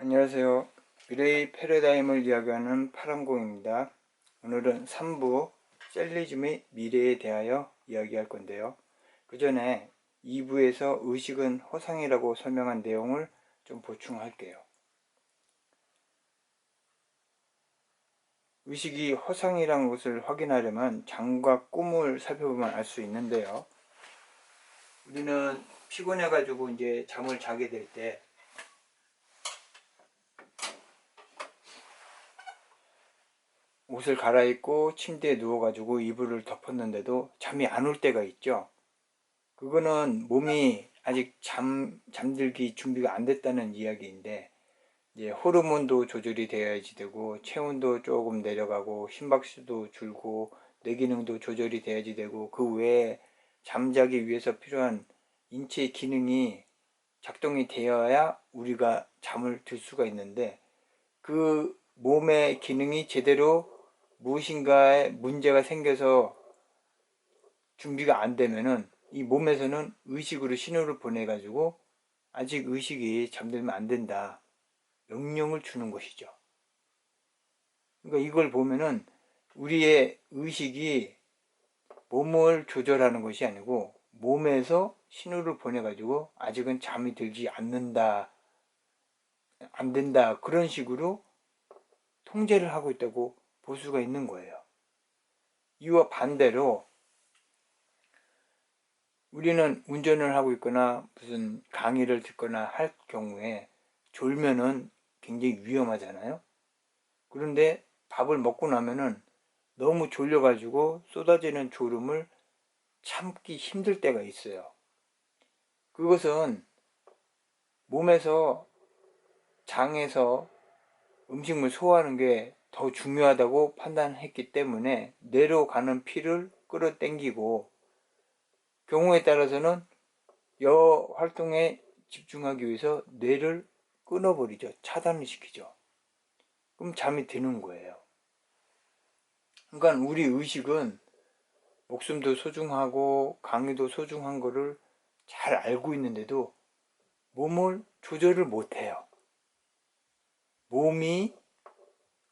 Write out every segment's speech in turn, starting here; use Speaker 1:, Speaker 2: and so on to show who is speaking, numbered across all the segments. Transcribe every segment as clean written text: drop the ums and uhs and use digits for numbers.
Speaker 1: 안녕하세요. 미래의 패러다임을 이야기하는 파랑공입니다. 오늘은 3부 셀리즘의 미래에 대하여 이야기할 건데요. 그 전에 2부에서 의식은 허상이라고 설명한 내용을 좀 보충할게요. 의식이 허상이라는 것을 확인하려면 장과 꿈을 살펴보면 알 수 있는데요. 우리는 피곤해가지고 이제 잠을 자게 될때 옷을 갈아입고 침대에 누워가지고 이불을 덮었는데도 잠이 안 올 때가 있죠. 그거는 몸이 아직 잠들기 준비가 안 됐다는 이야기인데, 이제 호르몬도 조절이 되어야지 되고, 체온도 조금 내려가고, 심박수도 줄고, 뇌기능도 조절이 돼야지 되고, 그 외에 잠자기 위해서 필요한 인체 기능이 작동이 되어야 우리가 잠을 들 수가 있는데, 그 몸의 기능이 제대로 무엇인가에 문제가 생겨서 준비가 안 되면은 이 몸에서는 의식으로 신호를 보내가지고 아직 의식이 잠들면 안 된다, 명령을 주는 것이죠. 그러니까 이걸 보면은 우리의 의식이 몸을 조절하는 것이 아니고 몸에서 신호를 보내가지고 아직은 잠이 들지 않는다, 안 된다, 그런 식으로 통제를 하고 있다고 볼 수가 있는 거예요. 이와 반대로 우리는 운전을 하고 있거나 무슨 강의를 듣거나 할 경우에 졸면은 굉장히 위험하잖아요. 그런데 밥을 먹고 나면은 너무 졸려가지고 쏟아지는 졸음을 참기 힘들 때가 있어요. 그것은 몸에서, 장에서 음식물 소화하는 게 더 중요하다고 판단했기 때문에 뇌로 가는 피를 끌어당기고, 경우에 따라서는 여 활동에 집중하기 위해서 뇌를 끊어버리죠. 차단을 시키죠. 그럼 잠이 드는 거예요. 그러니까 우리 의식은 목숨도 소중하고 강의도 소중한 거를 잘 알고 있는데도 몸을 조절을 못해요. 몸이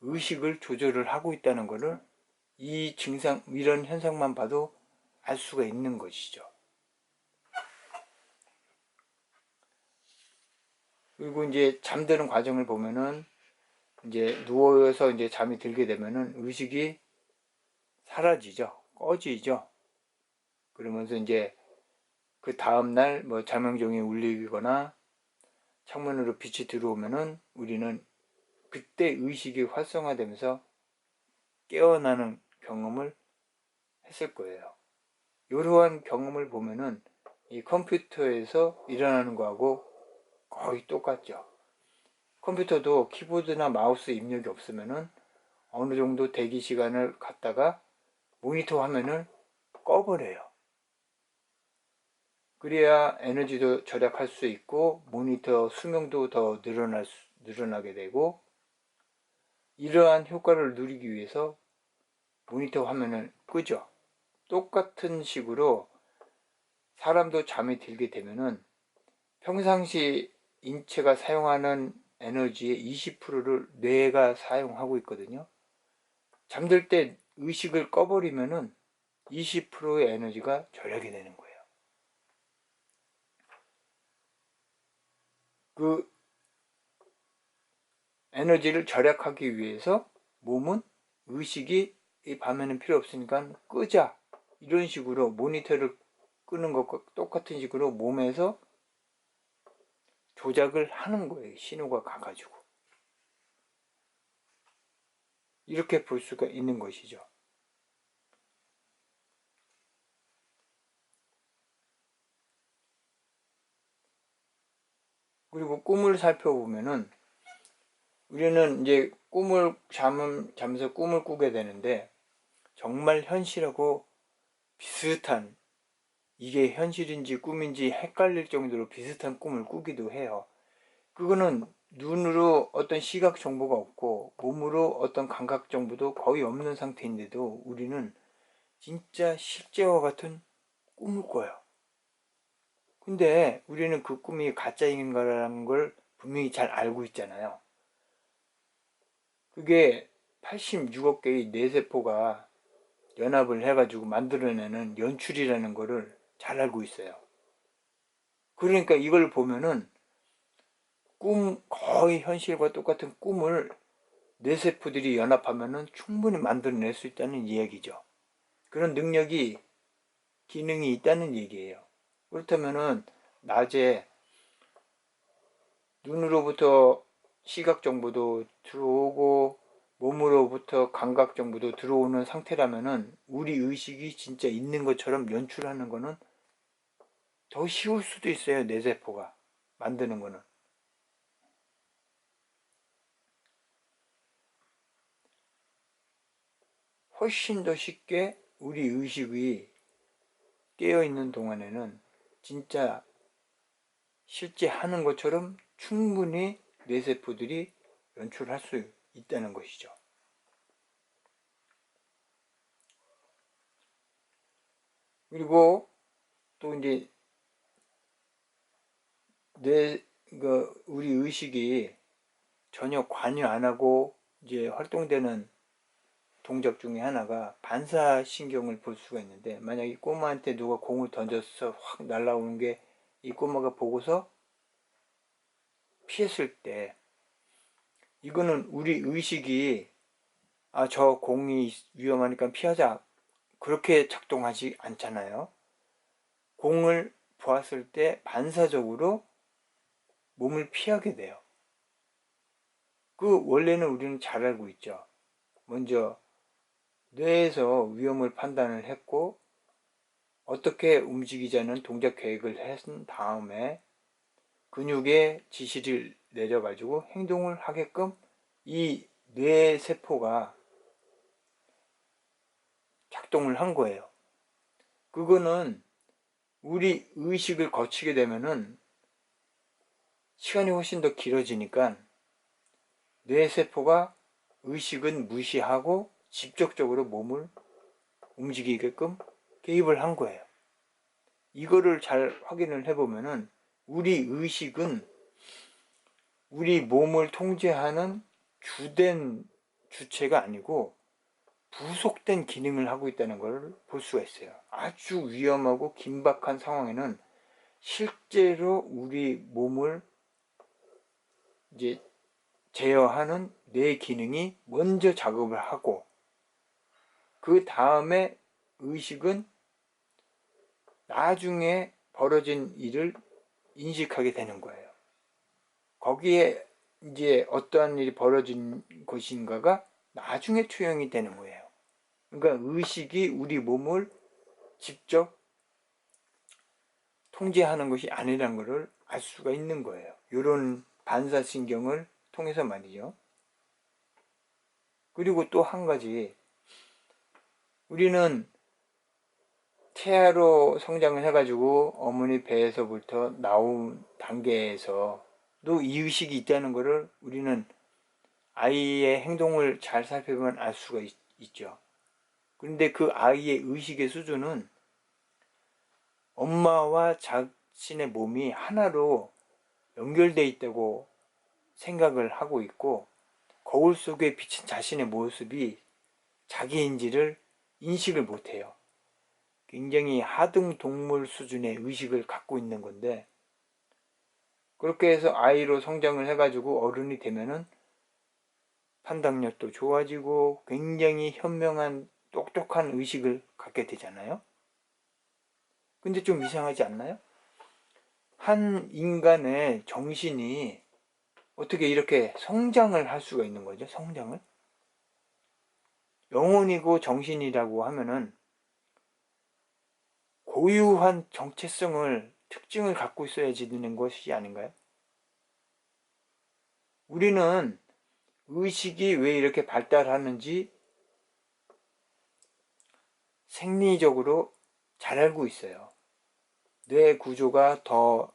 Speaker 1: 의식을 조절을 하고 있다는 것을 이 증상, 이런 현상만 봐도 알 수가 있는 것이죠. 그리고 이제 잠드는 과정을 보면은 이제 누워서 이제 잠이 들게 되면은 의식이 사라지죠. 꺼지죠. 그러면서 이제 그 다음날 뭐 자명종이 울리거나 창문으로 빛이 들어오면은 우리는 그때 의식이 활성화되면서 깨어나는 경험을 했을 거예요. 이러한 경험을 보면은 이 컴퓨터에서 일어나는 거하고 거의 똑같죠. 컴퓨터도 키보드나 마우스 입력이 없으면은 어느 정도 대기 시간을 갖다가 모니터 화면을 꺼버려요. 그래야 에너지도 절약할 수 있고 모니터 수명도 더 늘어나게 되고, 이러한 효과를 누리기 위해서 모니터 화면을 끄죠. 똑같은 식으로 사람도 잠이 들게 되면은 평상시 인체가 사용하는 에너지의 20%를 뇌가 사용하고 있거든요. 잠들 때 의식을 꺼버리면은 20%의 에너지가 절약이 되는 거예요. 그 에너지를 절약하기 위해서 몸은 의식이 이 밤에는 필요 없으니까 끄자, 이런 식으로 모니터를 끄는 것과 똑같은 식으로 몸에서 조작을 하는 거예요. 신호가 가가지고. 이렇게 볼 수가 있는 것이죠. 그리고 꿈을 살펴보면은 우리는 이제 잠에서 꿈을 꾸게 되는데 정말 현실하고 비슷한, 이게 현실인지 꿈인지 헷갈릴 정도로 비슷한 꿈을 꾸기도 해요. 그거는 눈으로 어떤 시각 정보가 없고 몸으로 어떤 감각 정보도 거의 없는 상태인데도 우리는 진짜 실제와 같은 꿈을 꿔요. 근데 우리는 그 꿈이 가짜인가라는 걸 분명히 잘 알고 있잖아요. 그게 86억 개의 뇌세포가 연합을 해가지고 만들어내는 연출이라는 거를 잘 알고 있어요. 그러니까 이걸 보면은 거의 현실과 똑같은 꿈을 뇌세포들이 연합하면은 충분히 만들어낼 수 있다는 이야기죠. 그런 능력이, 기능이 있다는 얘기예요. 그렇다면은 낮에 눈으로부터 시각 정보도 들어오고 몸으로부터 감각 정보도 들어오는 상태라면은 우리 의식이 진짜 있는 것처럼 연출하는 거는 더 쉬울 수도 있어요. 뇌세포가 만드는 거는. 훨씬 더 쉽게 우리 의식이 깨어있는 동안에는 진짜 실제 하는 것처럼 충분히 뇌세포들이 연출할 수 있다는 것이죠. 그리고 또 이제 우리 의식이 전혀 관여 안 하고 이제 활동되는 동작 중에 하나가 반사신경을 볼 수가 있는데, 만약 이 꼬마한테 누가 공을 던져서 확 날아오는 게 이 꼬마가 보고서 피했을 때, 이거는 우리 의식이 저 공이 위험하니까 피하자, 그렇게 작동하지 않잖아요. 공을 보았을 때 반사적으로 몸을 피하게 돼요. 그 원래는 우리는 잘 알고 있죠. 먼저 뇌에서 위험을 판단을 했고 어떻게 움직이자는 동작 계획을 했은 다음에 근육에 지시를 내려가지고 행동을 하게끔 이 뇌세포가 작동을 한 거예요. 그거는 우리 의식을 거치게 되면은 시간이 훨씬 더 길어지니까 뇌세포가 의식은 무시하고 직접적으로 몸을 움직이게끔 개입을 한 거예요. 이거를 잘 확인을 해보면은 우리 의식은 우리 몸을 통제하는 주된 주체가 아니고 부속된 기능을 하고 있다는 걸 볼 수가 있어요. 아주 위험하고 긴박한 상황에는 실제로 우리 몸을 이제 제어하는 뇌 기능이 먼저 작업을 하고 그 다음에 의식은 나중에 벌어진 일을 인식하게 되는 거예요. 거기에 이제 어떠한 일이 벌어진 것인가가 나중에 투영이 되는 거예요. 그러니까 의식이 우리 몸을 직접 통제하는 것이 아니라는 것을 알 수가 있는 거예요. 이런 반사신경을 통해서 말이죠. 그리고 또 한 가지, 우리는 태아로 성장을 해가지고 어머니 배에서부터 나온 단계에서도 이 의식이 있다는 것을 우리는 아이의 행동을 잘 살펴보면 알 수가 있죠. 그런데 그 아이의 의식의 수준은 엄마와 자신의 몸이 하나로 연결되어 있다고 생각을 하고 있고, 거울 속에 비친 자신의 모습이 자기인지를 인식을 못해요. 굉장히 하등 동물 수준의 의식을 갖고 있는 건데, 그렇게 해서 아이로 성장을 해가지고 어른이 되면은 판단력도 좋아지고 굉장히 현명한 똑똑한 의식을 갖게 되잖아요. 근데 좀 이상하지 않나요? 한 인간의 정신이 어떻게 이렇게 성장을 할 수가 있는 거죠? 성장을? 영혼이고 정신이라고 하면은 고유한 정체성을, 특징을 갖고 있어야지 되는 것이 아닌가요? 우리는 의식이 왜 이렇게 발달하는지 생리적으로 잘 알고 있어요. 뇌 구조가 더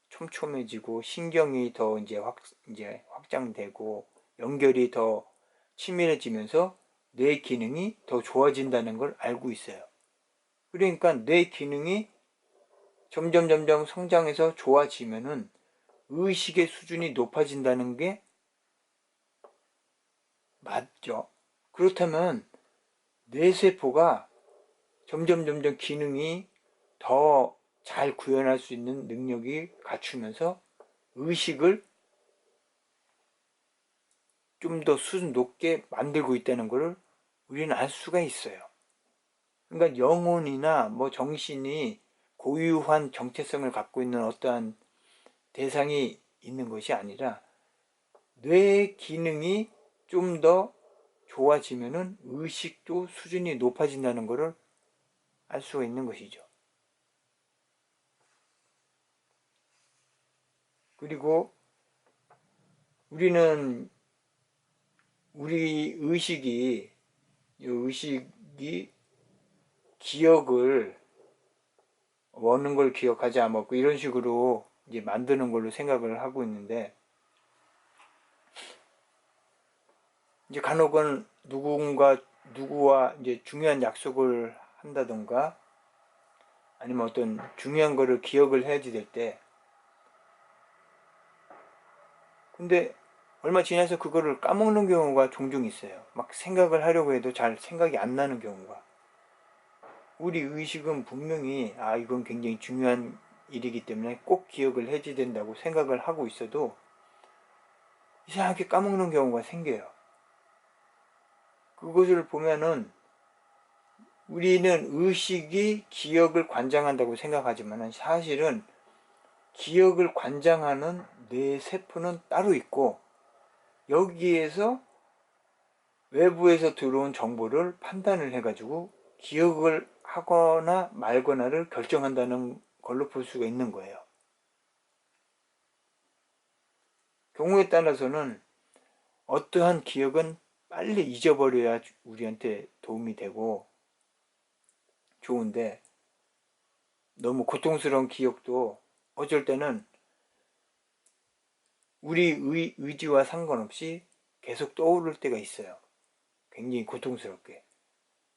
Speaker 1: 촘촘해지고 신경이 더 이제 확장되고 연결이 더 치밀해지면서 뇌 기능이 더 좋아진다는 걸 알고 있어요. 그러니까 뇌 기능이 점점 성장해서 좋아지면은 의식의 수준이 높아진다는 게 맞죠. 그렇다면 뇌세포가 점점 기능이 더 잘 구현할 수 있는 능력이 갖추면서 의식을 좀 더 수준 높게 만들고 있다는 것을 우리는 알 수가 있어요. 그러니까 영혼이나 뭐 정신이 고유한 정체성을 갖고 있는 어떠한 대상이 있는 것이 아니라 뇌 기능이 좀 더 좋아지면은 의식도 수준이 높아진다는 것을 알 수가 있는 것이죠. 그리고 우리는 우리 의식이 기억을 원하는 걸 기억하지 않고 이런 식으로 이제 만드는 걸로 생각을 하고 있는데, 이제 간혹은 누구와 이제 중요한 약속을 한다던가 아니면 어떤 중요한 거를 기억을 해야지 될 때, 근데 얼마 지나서 그거를 까먹는 경우가 종종 있어요. 막 생각을 하려고 해도 잘 생각이 안 나는 경우가. 우리 의식은 분명히 이건 굉장히 중요한 일이기 때문에 꼭 기억을 해야 된다고 생각을 하고 있어도 이상하게 까먹는 경우가 생겨요. 그것을 보면은 우리는 의식이 기억을 관장한다고 생각하지만 사실은 기억을 관장하는 뇌 세포는 따로 있고, 여기에서 외부에서 들어온 정보를 판단을 해가지고 기억을 하거나 말거나를 결정한다는 걸로 볼 수가 있는 거예요. 경우에 따라서는 어떠한 기억은 빨리 잊어버려야 우리한테 도움이 되고 좋은데, 너무 고통스러운 기억도 어쩔 때는 우리 의지와 상관없이 계속 떠오를 때가 있어요. 굉장히 고통스럽게.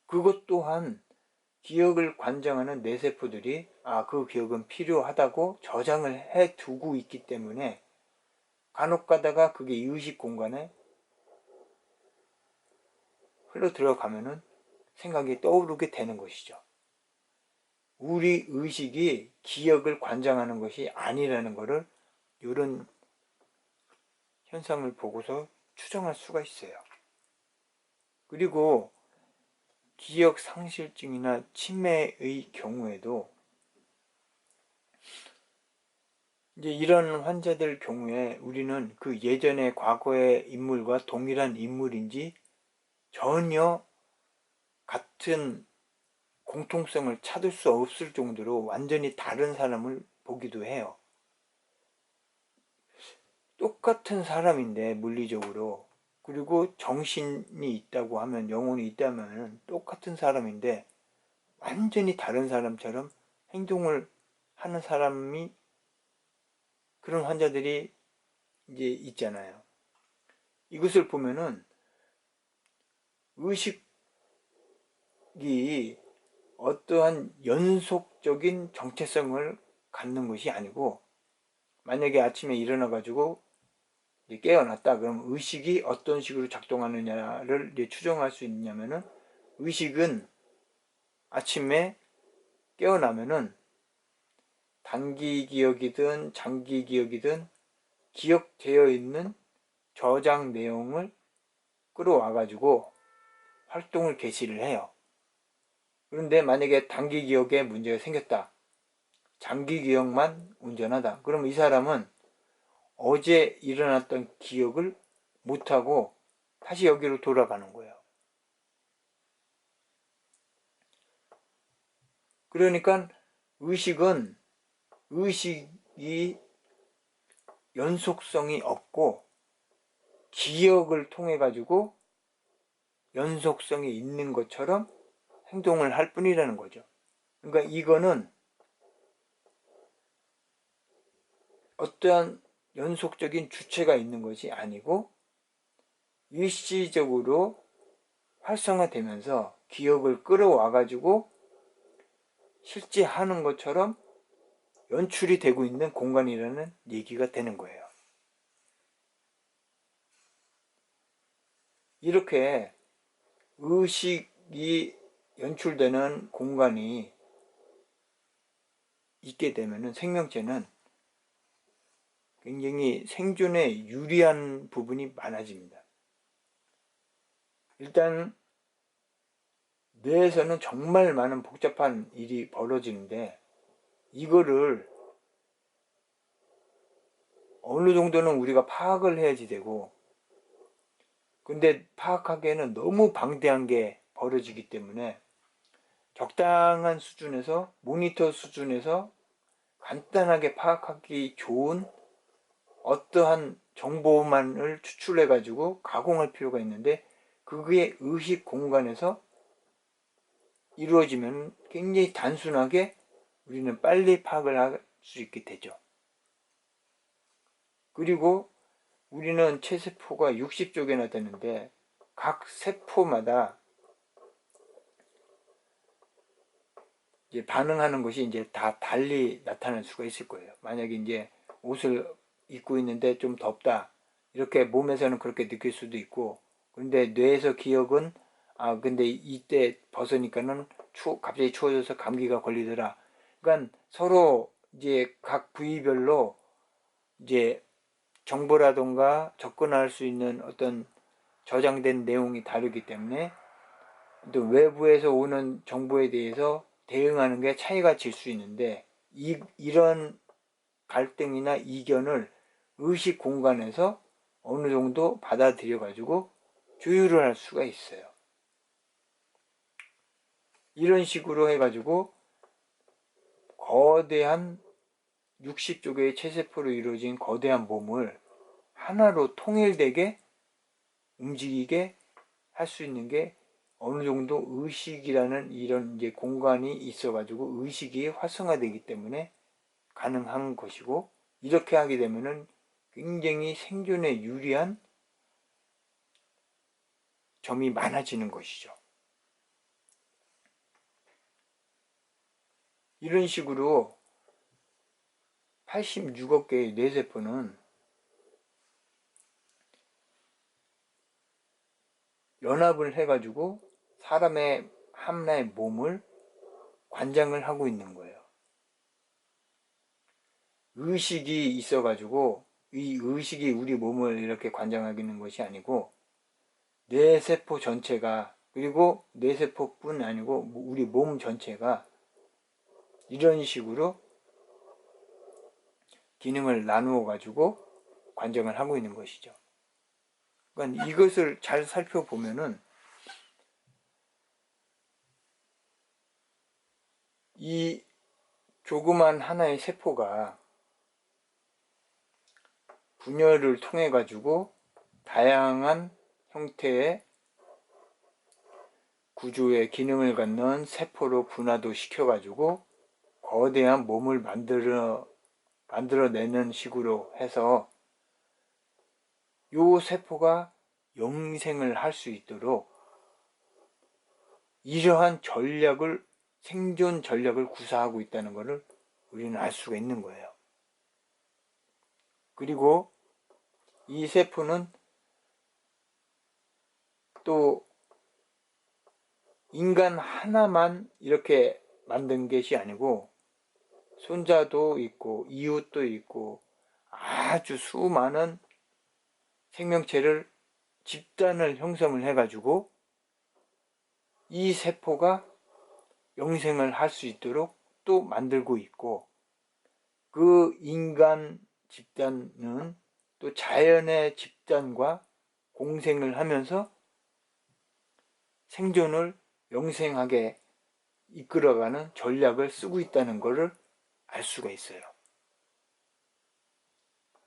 Speaker 1: 그것 또한 기억을 관장하는 뇌세포들이 그 기억은 필요하다고 저장을 해 두고 있기 때문에 간혹 가다가 그게 의식 공간에 흘러 들어가면은 생각이 떠오르게 되는 것이죠. 우리 의식이 기억을 관장하는 것이 아니라는 것을 이런 현상을 보고서 추정할 수가 있어요. 그리고 기억 상실증이나 치매의 경우에도 이제 이런 환자들 경우에 우리는 그 예전의 과거의 인물과 동일한 인물인지 전혀 같은 공통성을 찾을 수 없을 정도로 완전히 다른 사람을 보기도 해요. 똑같은 사람인데 물리적으로, 그리고 정신이 있다고 하면, 영혼이 있다면 똑같은 사람인데 완전히 다른 사람처럼 행동을 하는 사람이, 그런 환자들이 이제 있잖아요. 이것을 보면은 의식이 어떠한 연속적인 정체성을 갖는 것이 아니고, 만약에 아침에 일어나 가지고 깨어났다 그럼 의식이 어떤 식으로 작동하느냐를 추정할 수 있냐면은, 의식은 아침에 깨어나면은 단기 기억이든 장기 기억이든 기억되어 있는 저장 내용을 끌어와 가지고 활동을 개시를 해요. 그런데 만약에 단기 기억에 문제가 생겼다, 장기 기억만 온전하다, 그럼 이 사람은 어제 일어났던 기억을 못하고 다시 여기로 돌아가는 거예요. 그러니까 의식이 연속성이 없고 기억을 통해 가지고 연속성이 있는 것처럼 행동을 할 뿐이라는 거죠. 그러니까 이거는 어떠한 연속적인 주체가 있는 것이 아니고 일시적으로 활성화되면서 기억을 끌어와 가지고 실제 하는 것처럼 연출이 되고 있는 공간이라는 얘기가 되는 거예요. 이렇게 의식이 연출되는 공간이 있게 되면 생명체는 굉장히 생존에 유리한 부분이 많아집니다. 일단 뇌에서는 정말 많은 복잡한 일이 벌어지는데 이거를 어느 정도는 우리가 파악을 해야지 되고, 근데 파악하기에는 너무 방대한 게 벌어지기 때문에 적당한 수준에서, 모니터 수준에서 간단하게 파악하기 좋은 어떠한 정보만을 추출해 가지고 가공할 필요가 있는데, 그게 의식 공간에서 이루어지면 굉장히 단순하게 우리는 빨리 파악을 할 수 있게 되죠. 그리고 우리는 체세포가 60쪽이나 되는데 각 세포마다 이제 반응하는 것이 이제 다 달리 나타날 수가 있을 거예요. 만약에 이제 옷을 입고 있는데 좀 덥다, 이렇게 몸에서는 그렇게 느낄 수도 있고, 그런데 뇌에서 기억은 근데 이때 벗으니까는 갑자기 추워져서 감기가 걸리더라. 그러니까 서로 이제 각 부위별로 이제 정보라던가 접근할 수 있는 어떤 저장된 내용이 다르기 때문에 또 외부에서 오는 정보에 대해서 대응하는 게 차이가 질 수 있는데, 이런 갈등이나 이견을 의식 공간에서 어느 정도 받아들여 가지고 조율을 할 수가 있어요. 이런 식으로 해 가지고 거대한 60조개의 체세포로 이루어진 거대한 몸을 하나로 통일되게 움직이게 할 수 있는 게 어느 정도 의식이라는 이런 이제 공간이 있어 가지고 의식이 활성화되기 때문에 가능한 것이고, 이렇게 하게 되면은 굉장히 생존에 유리한 점이 많아지는 것이죠. 이런 식으로 86억 개의 뇌세포는 연합을 해가지고 사람의 하나의 몸을 관장을 하고 있는 거예요. 의식이 있어가지고 이 의식이 우리 몸을 이렇게 관장하는 것이 아니고, 뇌세포 전체가, 그리고 뇌세포뿐 아니고 우리 몸 전체가 이런 식으로 기능을 나누어 가지고 관장을 하고 있는 것이죠. 그러니까 이것을 잘 살펴보면은 이 조그만 하나의 세포가 분열을 통해 가지고 다양한 형태의 구조의 기능을 갖는 세포로 분화도 시켜 가지고 거대한 몸을 만들어내는 식으로 해서 요 세포가 영생을 할 수 있도록 이러한 생존 전략을 구사하고 있다는 것을 우리는 알 수가 있는 거예요. 그리고 이 세포는 또 인간 하나만 이렇게 만든 것이 아니고 손자도 있고 이웃도 있고 아주 수많은 생명체를, 집단을 형성을 해가지고 이 세포가 영생을 할 수 있도록 또 만들고 있고, 그 인간 집단은 또 자연의 집단과 공생을 하면서 생존을 영생하게 이끌어가는 전략을 쓰고 있다는 것을 알 수가 있어요.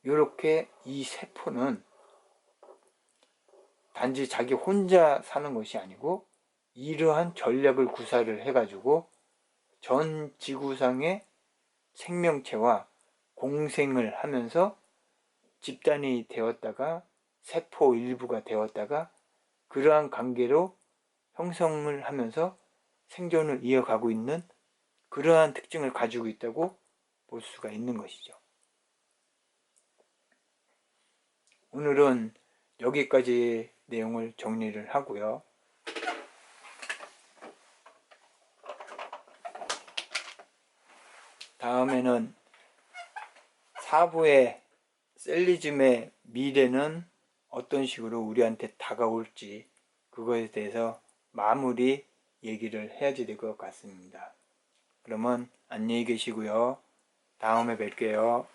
Speaker 1: 이렇게 이 세포는 단지 자기 혼자 사는 것이 아니고 이러한 전략을 구사를 해가지고 전 지구상의 생명체와 공생을 하면서 집단이 되었다가 세포 일부가 되었다가 그러한 관계로 형성을 하면서 생존을 이어가고 있는 그러한 특징을 가지고 있다고 볼 수가 있는 것이죠. 오늘은 여기까지 내용을 정리를 하고요. 다음에는 4부의 셀리즘의 미래는 어떤 식으로 우리한테 다가올지 그거에 대해서 마무리 얘기를 해야지 될 것 같습니다. 그러면 안녕히 계시고요. 다음에 뵐게요.